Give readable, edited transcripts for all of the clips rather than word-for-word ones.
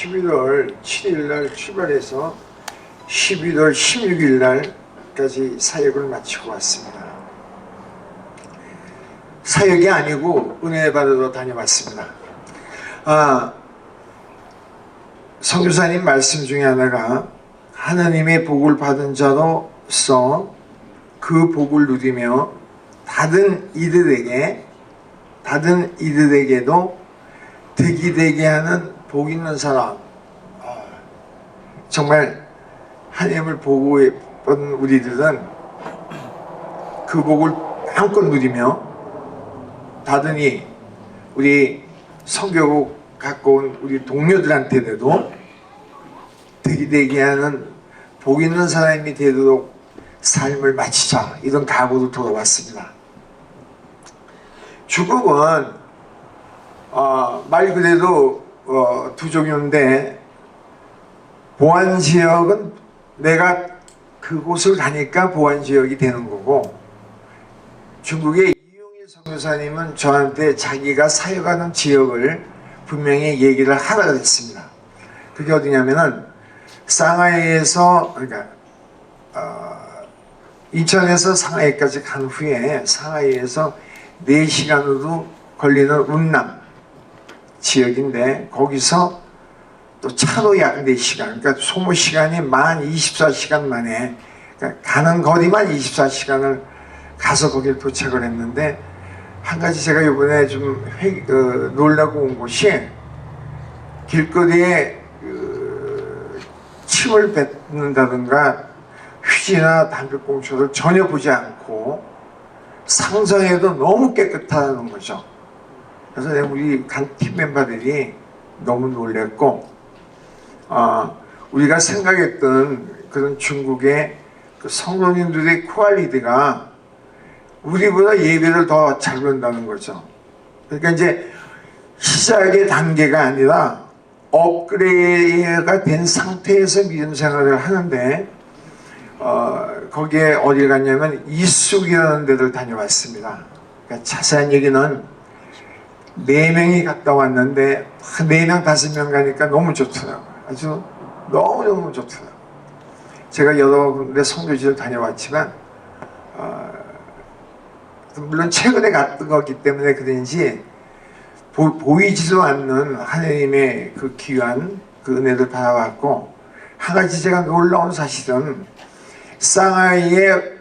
11월 7일 날 출발해서 11월 16일 날까지 사역을 마치고 왔습니다. 사역이 아니고 은혜 받으러 다녀왔습니다. 선교사님 말씀 중에 하나가 하나님의 복을 받은 자로서 그 복을 누리며 다른 이들에게도 덕이 되게 하는 복 있는 사람. 정말 하나님을 보고 있던 우리들은 그 복을 마음껏 누리며 다든이 우리 성교국 갖고 온 우리 동료들한테도 덕이 되게 하는 복 있는 사람이 되도록 삶을 마치자, 이런 각오로 돌아왔습니다. 중국은 말 그대로 두 종류인데, 보안지역은 내가 그곳을 가니까 보안지역이 되는 거고, 중국의 이용일 선교사님은 저한테 자기가 사역하는 지역을 분명히 얘기를 하라 그랬습니다. 그게 어디냐면은 상하이에서, 그러니까 인천에서 상하이까지 간 후에 상하이에서 4시간으로 걸리는 운남 지역인데, 거기서 또 차로 약 4시간, 그러니까 소모 시간이 만 24시간 만에, 그러니까 가는 거리만 24시간을 가서 거기를 도착을 했는데, 한 가지 제가 이번에 좀 놀라고 온 곳이, 길거리에 침을 뱉는다든가 휴지나 담배꽁초를 전혀 보지 않고 상상해도 너무 깨끗하다는 거죠. 그래서 우리 간 팀 멤버들이 너무 놀랬고, 우리가 생각했던 그런 중국의 그 성도님들의 퀄리티가 우리보다 예배를 더 잘 본다는 거죠. 그러니까 이제 시작의 단계가 아니라 업그레이드가 된 상태에서 믿음 생활을 하는데, 거기에 어딜 갔냐면 이쑥이라는 데를 다녀왔습니다. 그러니까 자세한 얘기는 4명이 갔다 왔는데 4명, 5명 가니까 너무 좋더라고요. 아주 너무너무 좋더라고요. 제가 여러 군데 선교지를 다녀왔지만 물론 최근에 갔던 거기 때문에 그런지 보이지도 않는 하나님의 그 귀한 그 은혜를 받아왔고, 한 가지 제가 놀라운 사실은 상하이의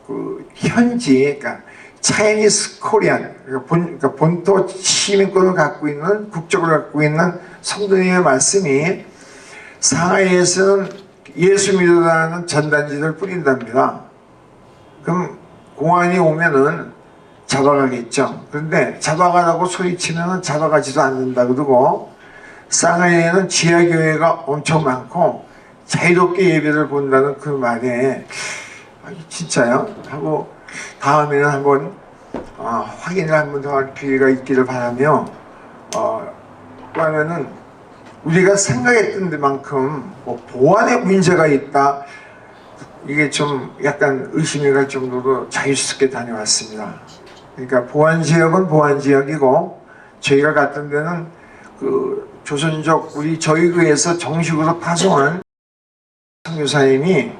그 현지, 그러니까 차이니스 코리안, 그러니까 본토 시민권을 갖고 있는, 국적을 갖고 있는 성도님의 말씀이 상하이에서는 예수 믿으라는 전단지를 뿌린답니다. 그럼 공안이 오면은 잡아가겠죠. 그런데 잡아가라고 소리치면 잡아가지도 않는다 그러고, 상하이에는 지하교회가 엄청 많고 자유롭게 예배를 본다는 그 말에 진짜요? 하고 다음에는 한번 확인을 한번 더 할 기회가 있기를 바라며, 그러면은 우리가 생각했던 데만큼 뭐 보안에 문제가 있다, 이게 좀 약간 의심이 갈 정도로 자유스럽게 다녀왔습니다. 그러니까 보안지역은 보안지역이고, 저희가 갔던 데는 그 조선족 저희 교회에서 정식으로 파송한 선교사님이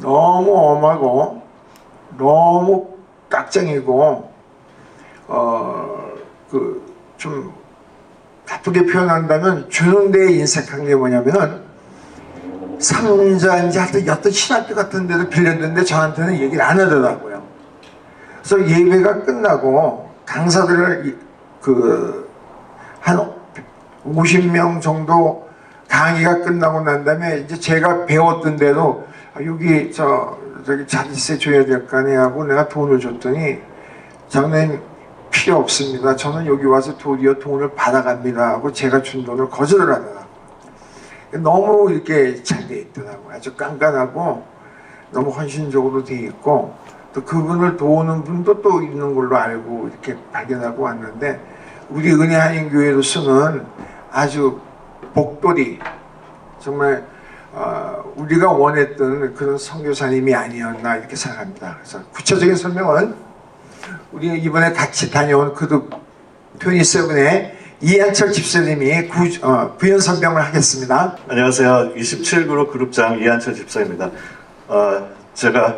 너무 엄하고 너무 깍쟁이고, 좀 나쁘게 표현한다면 주는 데에 인색한 게 뭐냐면은, 상자인지 하여튼 어떤 신학교 같은 데를 빌렸는데 저한테는 얘기를 안 하더라고요. 그래서 예배가 끝나고 강사들을 한 50명 정도 강의가 끝나고 난 다음에 이제 제가 배웠던 대로 여기 저기 자릿세 줘야 될 거 아니야 하고 내가 돈을 줬더니, 장로님 필요 없습니다, 저는 여기 와서 도리어 돈을 받아갑니다 하고 제가 준 돈을 거절을 하더라고요. 너무 이렇게 잘 돼 있더라고요. 아주 깐깐하고 너무 헌신적으로 돼 있고, 또 그분을 도우는 분도 또 있는 걸로 알고 이렇게 발견하고 왔는데, 우리 은혜 한인교회로서는 아주 복돌이, 정말 우리가 원했던 그런 선교사님이 아니었나 이렇게 생각합니다. 그래서 구체적인 설명은 우리 이번에 같이 다녀온 그룹 27의 이한철 집사님이 부연 설명을 하겠습니다. 안녕하세요. 27그룹 그룹장 이한철 집사입니다. 제가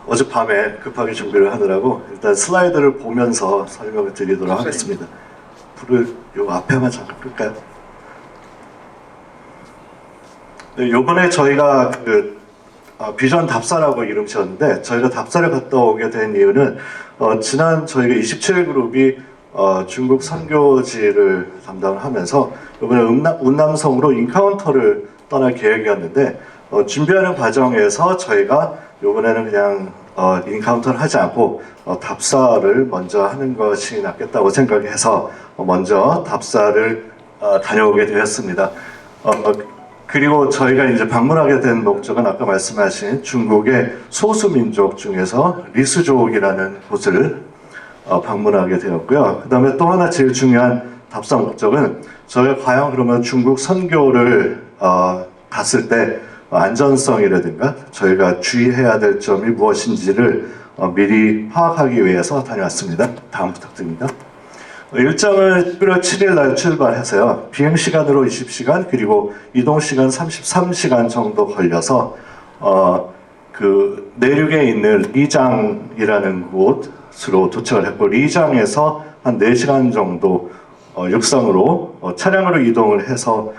어젯밤에 급하게 준비를 하느라고 일단 슬라이드를 보면서 설명을 드리도록 하겠습니다. 불을 요 앞에만 잠깐 끌까요? 네, 요번에 저희가 비전 답사라고 이름 지었는데, 저희가 답사를 갔다 오게 된 이유는 지난 저희가 27그룹이 중국 선교지를 담당을 하면서 이번에 운남성으로 인카운터를 떠날 계획이었는데, 준비하는 과정에서 저희가 이번에는 그냥 인카운터를 하지 않고 답사를 먼저 하는 것이 낫겠다고 생각해서 먼저 답사를 다녀오게 되었습니다. 그리고 저희가 이제 방문하게 된 목적은 아까 말씀하신 중국의 소수민족 중에서 리스족이라는 곳을 방문하게 되었고요. 그 다음에 또 하나 제일 중요한 답사 목적은 저희가 과연 그러면 중국 선교를 갔을 때 안전성이라든가 저희가 주의해야 될 점이 무엇인지를 미리 파악하기 위해서 다녀왔습니다. 다음 부탁드립니다. 일정은 11월 7일 날 출발해서요. 비행시간으로 20시간 그리고 이동시간 33시간 정도 걸려서 그 내륙에 있는 리장이라는 곳으로 도착을 했고, 리장에서 한 4시간 정도 육상으로 차량으로 이동을 해서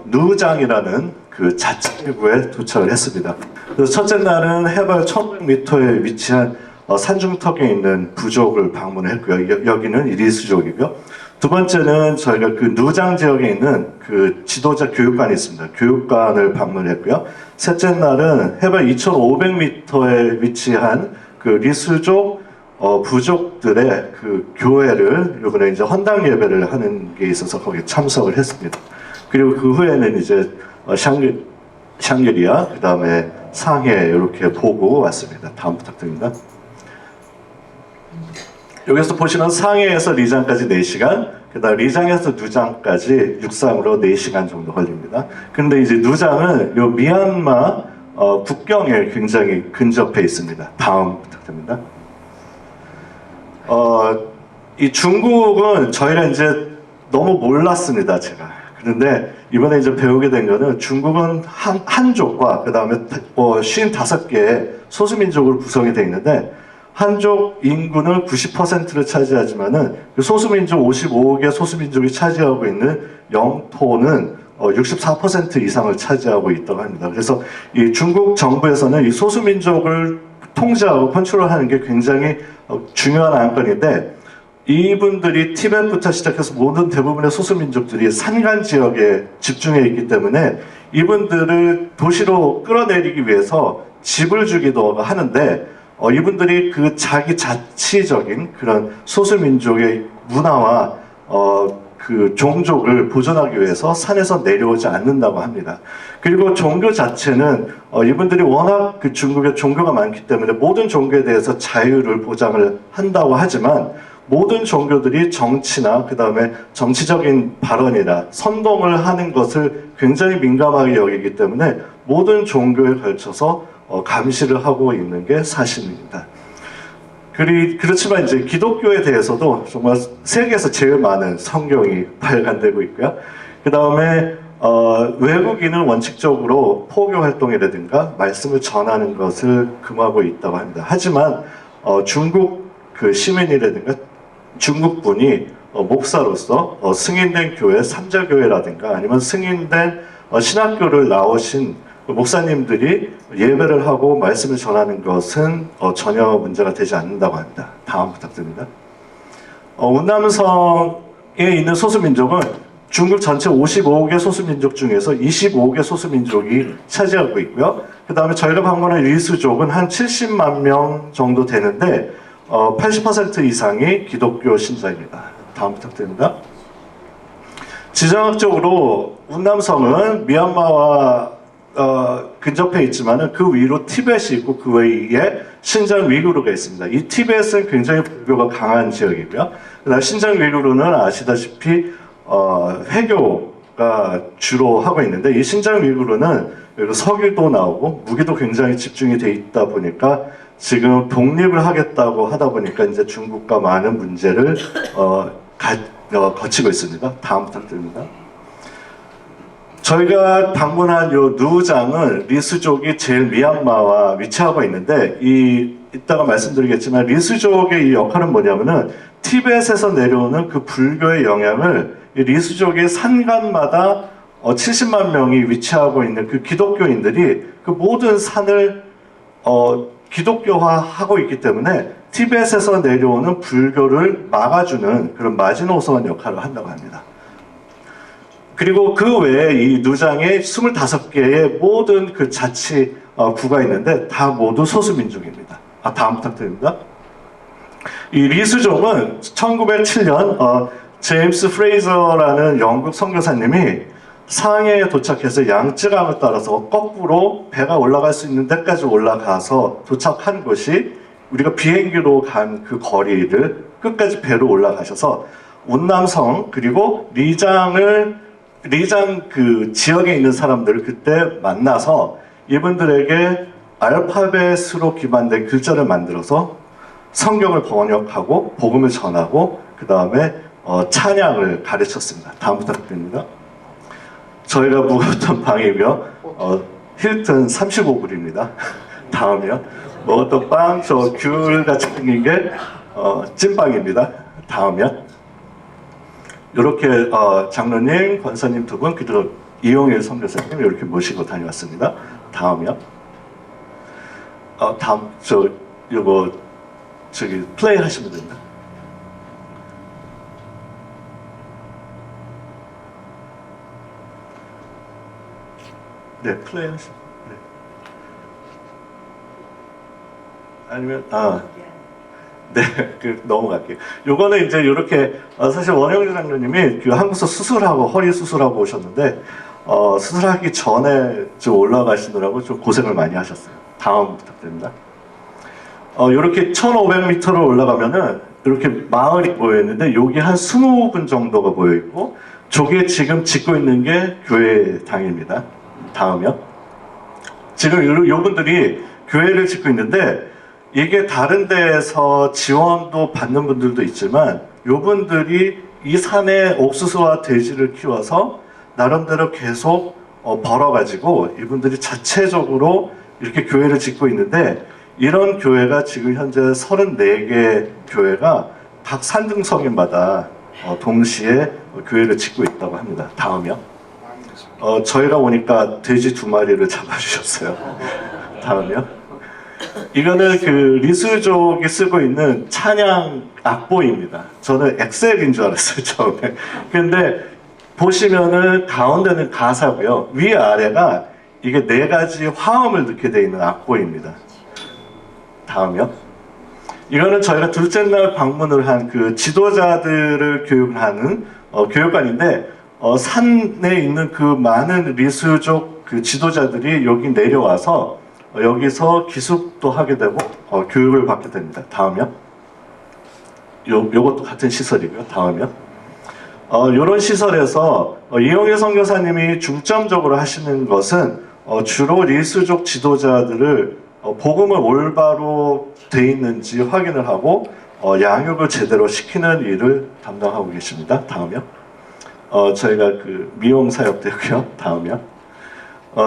누장이라는 그 자치구에 도착을 했습니다. 그래서 첫째 날은 해발 1500m에 위치한 산중턱에 있는 부족을 방문했고요. 여기는 리스족이고요. 두 번째는 저희가 그 누장 지역에 있는 그 지도자 교육관이 있습니다. 교육관을 방문했고요. 셋째 날은 해발 2500m에 위치한 그 리스족 부족들의 그 교회를 이번에 이제 헌당 예배를 하는 게 있어서 거기에 참석을 했습니다. 그리고 그 후에는 이제 샹그리아, 그 다음에 상해 이렇게 보고 왔습니다. 다음 부탁드립니다. 여기서 보시면 상해에서 리장까지 4시간, 그 다음 리장에서 누장까지 육상으로 4시간 정도 걸립니다. 근데 이제 누장은 요 미얀마 국경에 굉장히 근접해 있습니다. 다음 부탁드립니다. 이 중국은 저희가 이제 너무 몰랐습니다, 제가. 그런데 이번에 이제 배우게 된 거는 중국은 한족과 그 다음에 55개의 소수민족으로 구성이 되어 있는데, 한족 인구는 90%를 차지하지만은 소수민족 55개 소수민족이 차지하고 있는 영토는 64% 이상을 차지하고 있다고 합니다. 그래서 이 중국 정부에서는 이 소수민족을 통제하고 컨트롤하는 게 굉장히 중요한 안건인데, 이분들이 티벳부터 시작해서 모든 대부분의 소수민족들이 산간 지역에 집중해 있기 때문에 이분들을 도시로 끌어내리기 위해서 집을 주기도 하는데, 이분들이 그 자기 자치적인 그런 소수민족의 문화와 그 종족을 보존하기 위해서 산에서 내려오지 않는다고 합니다. 그리고 종교 자체는 이분들이 워낙 그 중국에 종교가 많기 때문에 모든 종교에 대해서 자유를 보장을 한다고 하지만, 모든 종교들이 정치나 그 다음에 정치적인 발언이나 선동을 하는 것을 굉장히 민감하게 여기기 때문에 모든 종교에 걸쳐서 감시를 하고 있는 게 사실입니다. 그렇지만 이제 기독교에 대해서도 정말 세계에서 제일 많은 성경이 발간되고 있고요. 그 다음에 외국인은 원칙적으로 포교 활동이라든가 말씀을 전하는 것을 금하고 있다고 합니다. 하지만 중국 그 시민이라든가 중국 분이 목사로서 승인된 교회, 삼자교회라든가 아니면 승인된 신학교를 나오신 목사님들이 예배를 하고 말씀을 전하는 것은 전혀 문제가 되지 않는다고 합니다. 다음 부탁드립니다. 운남성에 있는 소수민족은 중국 전체 55개 소수민족 중에서 25개 소수민족이 차지하고 있고요. 그 다음에 저희가 방문한 리스족은 한 70만 명 정도 되는데 80% 이상이 기독교 신자입니다. 다음 부탁드립니다. 지정학적으로 운남성은 미얀마와 근접해 있지만은 그 위로 티벳이 있고 그 외에 신장 위구르가 있습니다. 이 티벳은 굉장히 불교가 강한 지역이고요. 그다음 신장 위구르는 아시다시피 회교가 주로 하고 있는데, 이 신장 위구르는 석유도 나오고 무기도 굉장히 집중이 돼 있다 보니까 지금 독립을 하겠다고 하다 보니까 이제 중국과 많은 문제를 거치고 있습니다. 다음 부탁드립니다. 저희가 방문한 요 누장은 리스족이 제일 미얀마와 위치하고 있는데 이따가 말씀드리겠지만 리스족의 이 역할은 뭐냐면은 티벳에서 내려오는 그 불교의 영향을 이 리스족의 산간마다 70만 명이 위치하고 있는 그 기독교인들이 그 모든 산을 기독교화하고 있기 때문에 티벳에서 내려오는 불교를 막아주는 그런 마지노선 역할을 한다고 합니다. 그리고 그 외에 이 누장에 25개의 모든 그 자치구가 있는데 다 모두 소수민족입니다. 다음 부탁드립니다. 이 리스족은 1907년 제임스 프레이저라는 영국 선교사님이 상해에 도착해서 양쯔강을 따라서 거꾸로 배가 올라갈 수 있는 데까지 올라가서 도착한 곳이 우리가 비행기로 간 그 거리를 끝까지 배로 올라가셔서 운남성 그리고 리장 그 지역에 있는 사람들을 그때 만나서 이분들에게 알파벳으로 기반된 글자를 만들어서 성경을 번역하고 복음을 전하고 그 다음에 찬양을 가르쳤습니다. 다음 부탁드립니다. 저희가 묵었던 방이며 힐튼 35불입니다. 다음이요. 먹었던 빵, 저 귤같이 생긴 게 찐빵입니다. 다음이요. 이렇게 장로님, 권사님 두 분, 그리고 이용일 선교사님 이렇게 모시고 다녀왔습니다. 다음이요. 다음 요거 저기 플레이 하시면 됩니다. 네, 플레이 하시면. 네. 아니면 네, 넘어갈게요. 요거는 이제 이렇게 사실 원영주 장로님이 그 한국서 수술하고 허리 수술하고 오셨는데 수술하기 전에 좀 올라가시느라고 좀 고생을 많이 하셨어요. 다음 부탁드립니다. 이렇게 1,500m로 올라가면은 이렇게 마을이 보여 있는데 여기 한 20분 정도가 보여 있고 저게 지금 짓고 있는 게 교회당입니다. 다음이요. 지금 요분들이 교회를 짓고 있는데 이게 다른 데에서 지원도 받는 분들도 있지만 요분들이 이 산에 옥수수와 돼지를 키워서 나름대로 계속 벌어가지고 이분들이 자체적으로 이렇게 교회를 짓고 있는데 이런 교회가 지금 현재 34개 교회가 각 산등성인마다 동시에 교회를 짓고 있다고 합니다. 다음이요. 저희가 오니까 돼지 2마리를 잡아주셨어요. 다음이요. 이거는 그 리스족이 쓰고 있는 찬양 악보입니다. 저는 엑셀인 줄 알았어요, 처음에. 근데 보시면은 가운데는 가사고요. 위아래가 이게 4가지 화음을 넣게 되어 있는 악보입니다. 다음이요. 이거는 저희가 둘째 날 방문을 한 그 지도자들을 교육하는 교육관인데 산에 있는 그 많은 리스족 그 지도자들이 여기 내려와서 여기서 기숙도 하게 되고 교육을 받게 됩니다. 다음이요. 요것도 같은 시설이고요. 다음이요. 이런 시설에서 이용일 선교사님이 중점적으로 하시는 것은 주로 리스족 지도자들을 복음을 올바로 돼 있는지 확인을 하고 양육을 제대로 시키는 일을 담당하고 계십니다. 다음이요. 저희가 그 미용 사역되고요. 다음이요.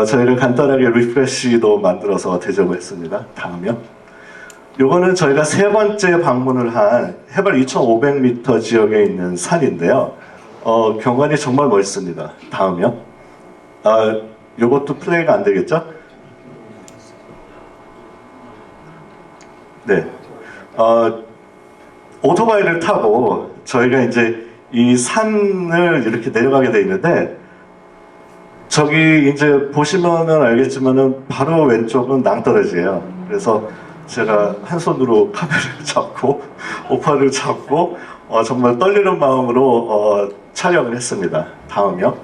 저희가 간단하게 리프레시도 만들어서 대접을 했습니다. 다음이요. 요거는 저희가 3번째 방문을 한 해발 2,500m 지역에 있는 산인데요. 경관이 정말 멋있습니다. 다음이요. 요것도 플레이가 안 되겠죠? 네. 오토바이를 타고 저희가 이제 이 산을 이렇게 내려가게 돼 있는데 저기 이제 보시면은 알겠지만은 바로 왼쪽은 낭떠러지예요. 그래서 제가 한 손으로 카메라를 잡고 오파를 잡고 정말 떨리는 마음으로 촬영을 했습니다. 다음이요.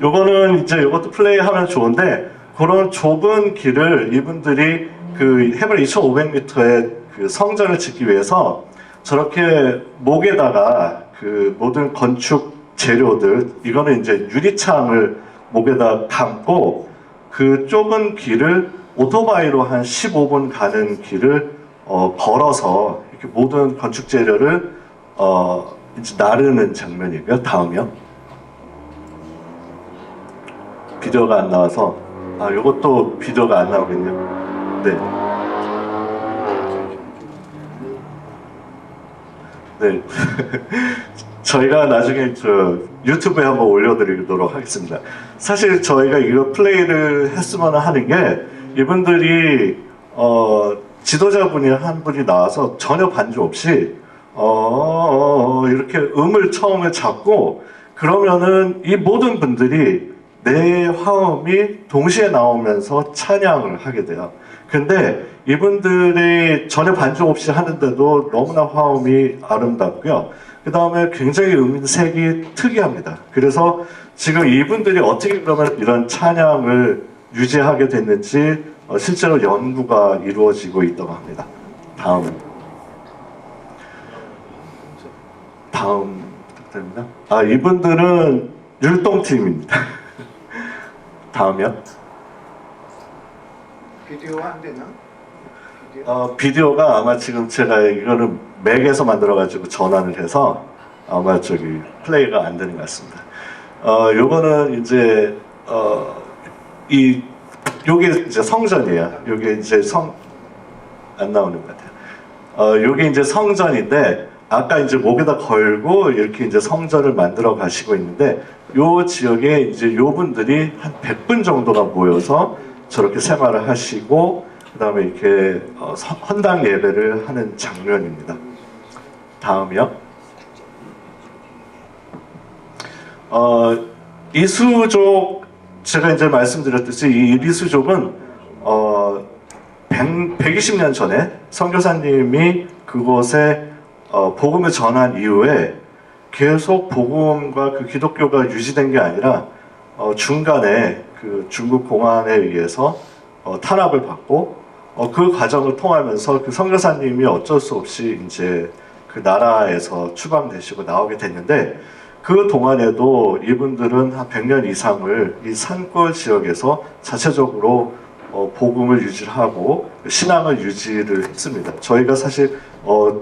요거는 이제 요것도 플레이하면 좋은데 그런 좁은 길을 이분들이 그 해발 2,500m의 그 성전을 짓기 위해서 저렇게 목에다가 그 모든 건축 재료들 이거는 이제 유리창을 목에다 감고 그 좁은 길을 오토바이로 한 15분 가는 길을 걸어서 이렇게 모든 건축 재료를 이제 나르는 장면이고요. 다음이요. 비디오가 안 나와서 이것도 비디오가 안 나오겠네요. 네. 네. 저희가 나중에 유튜브에 한번 올려드리도록 하겠습니다. 사실 저희가 이거 플레이를 했으면 하는 게 이분들이 지도자분이 한 분이 나와서 전혀 반주 없이 이렇게 음을 처음에 잡고 그러면은 이 모든 분들이 내 화음이 동시에 나오면서 찬양을 하게 돼요. 근데 이분들이 전혀 반주 없이 하는데도 너무나 화음이 아름답고요. 그 다음에 굉장히 음색이 특이합니다. 그래서 지금 이분들이 어떻게 그러면 이런 찬양을 유지하게 됐는지 실제로 연구가 이루어지고 있다고 합니다. 다음 부탁드립니다. 이분들은 율동팀입니다. 다음이요. 비디오가 안 되나? 비디오가 아마 지금 제가 이거는 맥에서 만들어가지고 전환을 해서 아마 플레이가 안 되는 것 같습니다. 요거는 이제 요게 이제 성전이에요. 요게 이제 안 나오는 것 같아요. 요게 이제 성전인데 아까 이제 목에다 걸고 이렇게 이제 성전을 만들어 가시고 있는데 요 지역에 이제 요 분들이 한 100분 정도가 모여서 저렇게 생활을 하시고 그 다음에 이렇게 헌당 예배를 하는 장면입니다. 다음이요. 이수족 제가 이제 말씀드렸듯이 이 리수족은 120년 전에 선교사님이 그곳에 복음을 전한 이후에 계속 복음과 그 기독교가 유지된 게 아니라 중간에 그 중국 공안에 의해서 탄압을 받고 그 과정을 통하면서 그 선교사님이 어쩔 수 없이 이제 그 나라에서 추방되시고 나오게 됐는데 그 동안에도 이분들은 한 100년 이상을 이 산골 지역에서 자체적으로 복음을 유지하고 신앙을 유지를 했습니다. 저희가 사실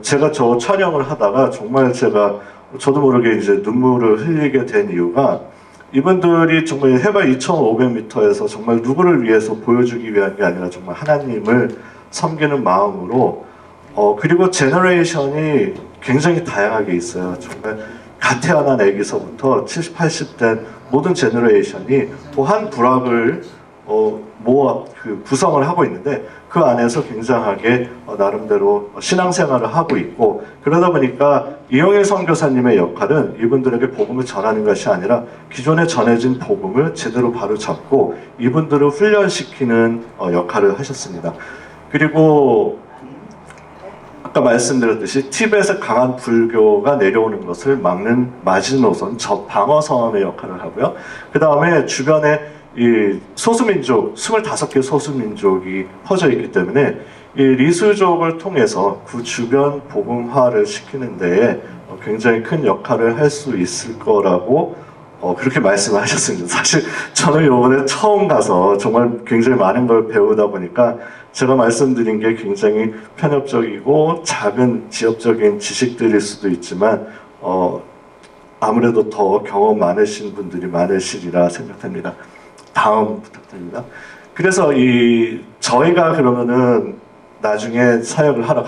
제가 저 촬영을 하다가 정말 저도 모르게 이제 눈물을 흘리게 된 이유가 이분들이 정말 해발 2,500m에서 정말 누구를 위해서 보여주기 위한 게 아니라 정말 하나님을 섬기는 마음으로 그리고 제너레이션이 굉장히 다양하게 있어요. 정말 갓 태어난 애기서부터 70, 80된 모든 제너레이션이 한 부락을 구성을 하고 있는데 그 안에서 굉장하게 나름대로 신앙생활을 하고 있고 그러다 보니까 이영일 선교사님의 역할은 이분들에게 복음을 전하는 것이 아니라 기존에 전해진 복음을 제대로 바로잡고 이분들을 훈련시키는 역할을 하셨습니다. 그리고 아까 말씀드렸듯이 티벳의 강한 불교가 내려오는 것을 막는 마지노선 방어선의 역할을 하고요. 그 다음에 주변에 이 소수민족, 25개 소수민족이 퍼져 있기 때문에 이 리수족을 통해서 그 주변 복음화를 시키는 데에 굉장히 큰 역할을 할 수 있을 거라고 그렇게 말씀하셨습니다. 사실 저는 이번에 처음 가서 정말 굉장히 많은 걸 배우다 보니까 제가 말씀드린 게 굉장히 편협적이고 작은 지역적인 지식들일 수도 있지만 아무래도 더 경험 많으신 분들이 많으시리라 생각됩니다. 다음 부탁드립니다. 그래서 저희가 그러면은 나중에 사역을 하러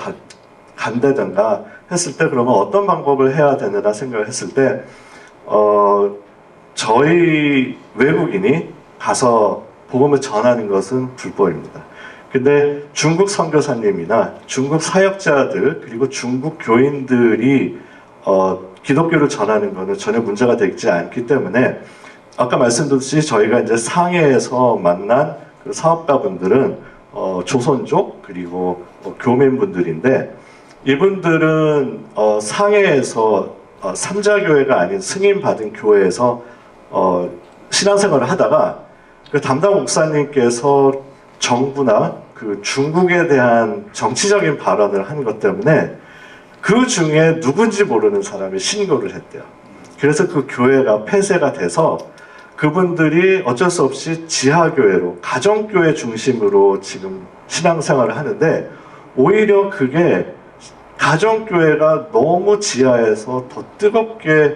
간다든가 했을 때 그러면 어떤 방법을 해야 되느냐 생각을 했을 때 저희 외국인이 가서 복음을 전하는 것은 불법입니다. 근데 중국 선교사님이나 중국 사역자들 그리고 중국 교인들이 기독교를 전하는 것은 전혀 문제가 되지 않기 때문에 아까 말씀드렸듯이 저희가 이제 상해에서 만난 그 사업가분들은 조선족 그리고 교민분들인데 이분들은 상해에서 삼자교회가 아닌 승인 받은 교회에서 신앙생활을 하다가 그 담당 목사님께서 정부나 그 중국에 대한 정치적인 발언을 한 것 때문에 그 중에 누군지 모르는 사람이 신고를 했대요. 그래서 그 교회가 폐쇄가 돼서 그분들이 어쩔 수 없이 지하교회로 가정교회 중심으로 지금 신앙생활을 하는데 오히려 그게 가정교회가 너무 지하에서 더 뜨겁게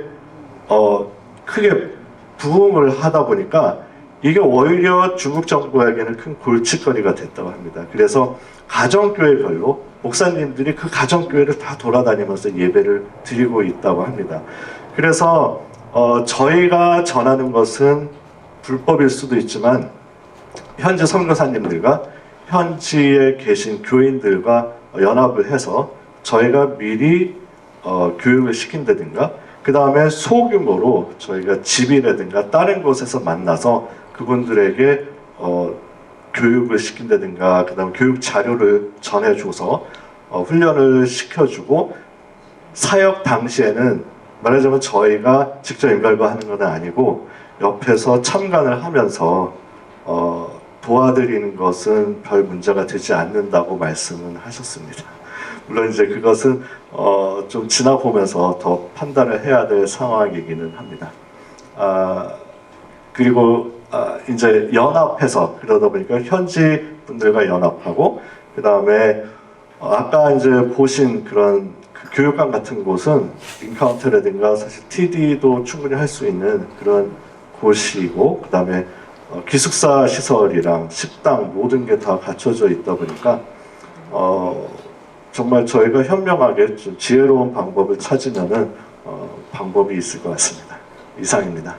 크게 부흥을 하다 보니까 이게 오히려 중국 정부에게는 큰 골칫거리가 됐다고 합니다. 그래서 가정교회별로 목사님들이 그 가정교회를 다 돌아다니면서 예배를 드리고 있다고 합니다. 그래서 저희가 전하는 것은 불법일 수도 있지만 현지 선교사님들과 현지에 계신 교인들과 연합을 해서 저희가 미리 교육을 시킨다든가 그 다음에 소규모로 저희가 집이라든가 다른 곳에서 만나서 그분들에게 교육을 시킨다든가 그 다음 교육 자료를 전해줘서 훈련을 시켜주고 사역 당시에는 말하자면 저희가 직접 인발부하는 건 아니고 옆에서 참관을 하면서 도와드리는 것은 별 문제가 되지 않는다고 말씀은 하셨습니다. 물론 이제 그것은 좀 지나보면서 더 판단을 해야 될 상황이기는 합니다. 그리고 이제 연합해서 그러다 보니까 현지 분들과 연합하고 그 다음에 아까 이제 보신 그런 그 교육관 같은 곳은 인카운트라든가 사실 TD도 충분히 할 수 있는 그런 곳이고 그 다음에 기숙사 시설이랑 식당 모든 게 다 갖춰져 있다 보니까 정말 저희가 현명하게 좀 지혜로운 방법을 찾으면은 방법이 있을 것 같습니다. 이상입니다.